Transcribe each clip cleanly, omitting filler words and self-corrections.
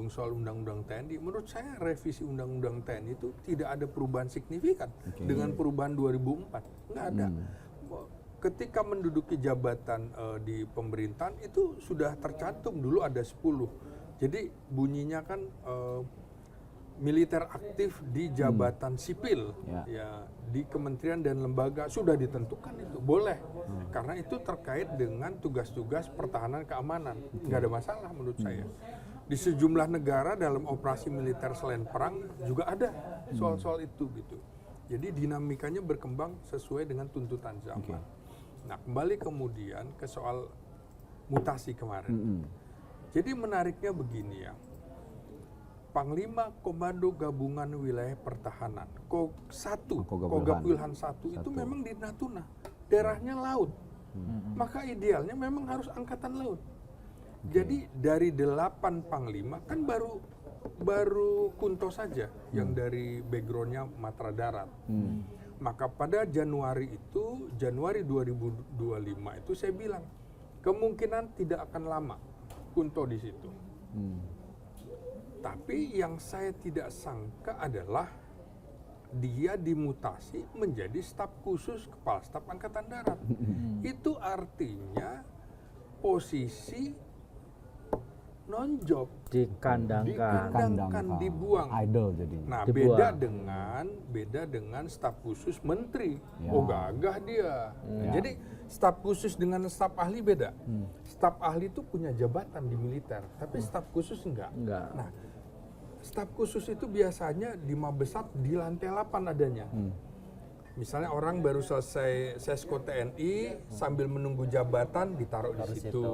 menyinggung soal undang-undang TNI, menurut saya revisi undang-undang TNI itu tidak ada perubahan signifikan dengan perubahan 2004. Nggak ada. Ketika menduduki jabatan di pemerintahan itu sudah tercantum, dulu ada 10. Jadi bunyinya kan militer aktif di jabatan sipil, ya di kementerian dan lembaga sudah ditentukan itu boleh, karena itu terkait dengan tugas-tugas pertahanan keamanan, nggak ada masalah menurut saya. Di sejumlah negara dalam operasi militer selain perang juga ada soal-soal itu gitu. Jadi dinamikanya berkembang sesuai dengan tuntutan zaman. Nah kembali kemudian ke soal mutasi kemarin. Jadi menariknya begini ya. Panglima Komando Gabungan Wilayah Pertahanan, Kogab Wilhan 1 itu memang di Natuna, daerahnya laut. Maka idealnya memang harus angkatan laut. Jadi dari 8 panglima kan baru Kunto saja yang dari backgroundnya Matra Darat. Maka pada Januari 2025 itu saya bilang kemungkinan tidak akan lama Kunto di situ. Tapi yang saya tidak sangka adalah dia dimutasi menjadi staf khusus Kepala Staf Angkatan Darat. Itu artinya posisi non-job, dikandangkan, dibuang. Idol jadi. Nah, beda dengan staf khusus menteri. Oh, gagah dia. Jadi staf khusus dengan staf ahli beda. Staf ahli itu punya jabatan di militer, tapi staf khusus enggak. Nah, staf khusus itu biasanya di Mabesat di lantai 8 adanya. Misalnya orang baru selesai sesko TNI, sambil menunggu jabatan ditaruh di situ.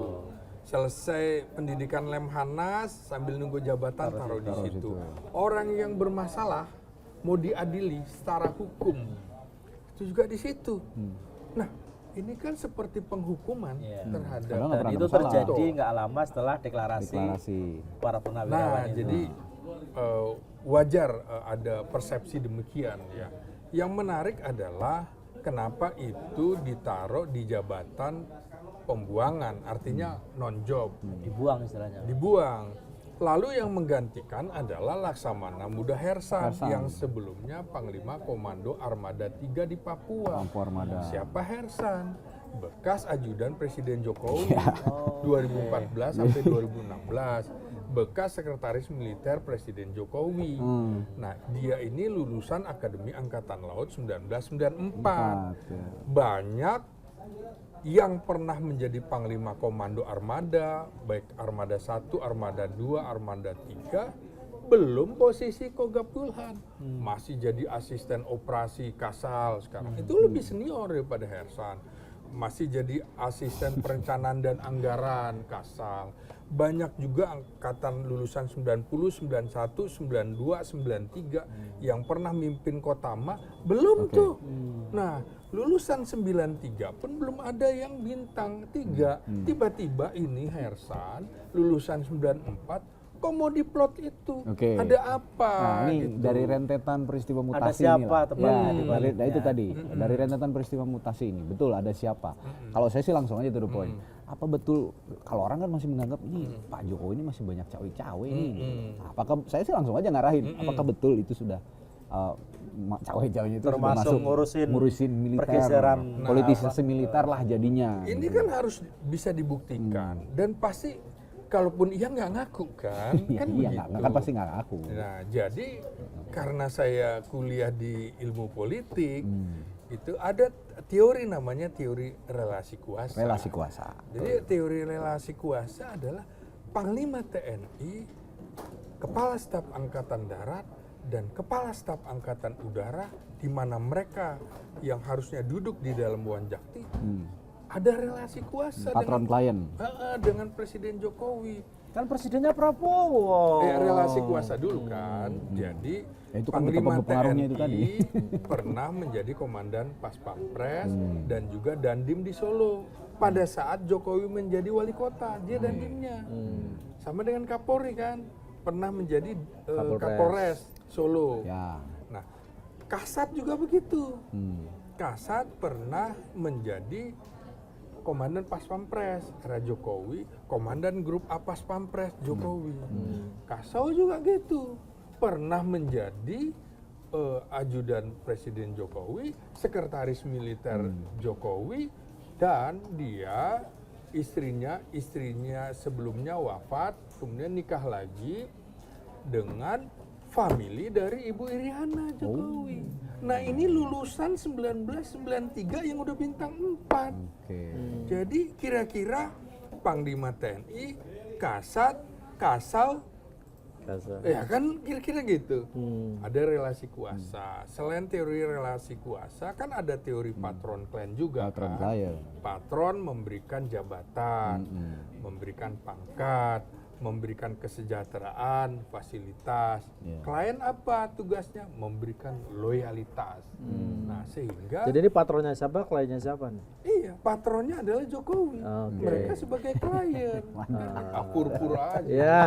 Selesai pendidikan Lemhanas, sambil nunggu jabatan taruh di situ. Orang yang bermasalah mau diadili secara hukum itu juga di situ. Nah, ini kan seperti penghukuman terhadap, dan itu terjadi nggak lama setelah deklarasi para purnawirawan. Nah, jadi wajar ada persepsi demikian ya. Yang menarik adalah kenapa itu ditaruh di jabatan pembuangan, artinya non-job. Dibuang istilahnya. Dibuang. Lalu yang menggantikan adalah Laksamana Muda Hersan yang sebelumnya Panglima Komando Armada 3 di Papua. Siapa Hersan? Bekas ajudan Presiden Jokowi 2014 sampai 2016. Bekas sekretaris militer Presiden Jokowi. Nah, dia ini lulusan Akademi Angkatan Laut 1994. Banyak yang pernah menjadi Panglima Komando Armada, baik Armada 1, Armada 2, Armada 3, belum posisi Kogab Wilhan. Masih jadi asisten operasi Kasal sekarang. Itu lebih senior daripada Hersan. Masih jadi asisten perencanaan dan anggaran Kasal. Banyak juga angkatan lulusan 90, 91, 92, 93 yang pernah mimpin Kotama, belum tuh. Nah, lulusan 93 pun belum ada yang bintang 3. Tiba-tiba ini Hersan, lulusan 94, kok mau diplot itu? Ada apa? Nah, ini gitu. dari rentetan peristiwa mutasi ada siapa ini itu tadi, dari rentetan peristiwa mutasi ini, betul ada siapa? Kalau saya sih langsung aja to the point. Apa betul, kalau orang kan masih menganggap ini Pak Jokowi ini masih banyak cawe-cawe nih. Apakah, saya sih langsung aja ngarahin, apakah betul itu sudah cawe-cawenya itu termasuk ngurusin militer, pergeseran politisasi militer lah jadinya. Ini kan harus bisa dibuktikan dan pasti kalaupun ia nggak ngaku kan, kan begitu. Kan pasti nggak ngaku. Nah, jadi karena saya kuliah di ilmu politik, itu ada teori namanya teori relasi kuasa. Relasi kuasa. Jadi teori relasi kuasa adalah Panglima TNI, Kepala Staf Angkatan Darat, dan Kepala Staf Angkatan Udara, di mana mereka yang harusnya duduk di dalam Wanjakti, ada relasi kuasa patron klien dengan Presiden Jokowi. Kan presidennya Prabowo. Relasi kuasa dulu kan. Jadi itu kan Panglima TNI itu tadi. pernah menjadi komandan Pas Pampres dan juga Dandim di Solo. Pada saat Jokowi menjadi wali kota, dia Dandimnya. Sama dengan Kapolri kan, pernah menjadi Kapolres Solo. Nah, Kasat juga begitu. Kasat pernah menjadi komandan Pas Pampres era Jokowi, komandan grup A Pas Pampres Jokowi. Kasau juga gitu, pernah menjadi ajudan Presiden Jokowi, sekretaris militer Jokowi, dan dia istrinya sebelumnya wafat, kemudian nikah lagi dengan famili dari Ibu Iriana Jokowi. Nah ini lulusan 1993 yang udah bintang 4. Jadi kira-kira Panglima TNI, Kasat, Kasau, ya kan kira-kira gitu. Ada relasi kuasa. Selain teori relasi kuasa, kan ada teori patron klan juga. Patron memberikan jabatan, memberikan pangkat, memberikan kesejahteraan, fasilitas. Klien apa tugasnya? Memberikan loyalitas. Nah sehingga. Jadi ini patronnya siapa, kliennya siapa nih? Iya, patronnya adalah Jokowi. Mereka sebagai klien. Pura-pura aja. Ya.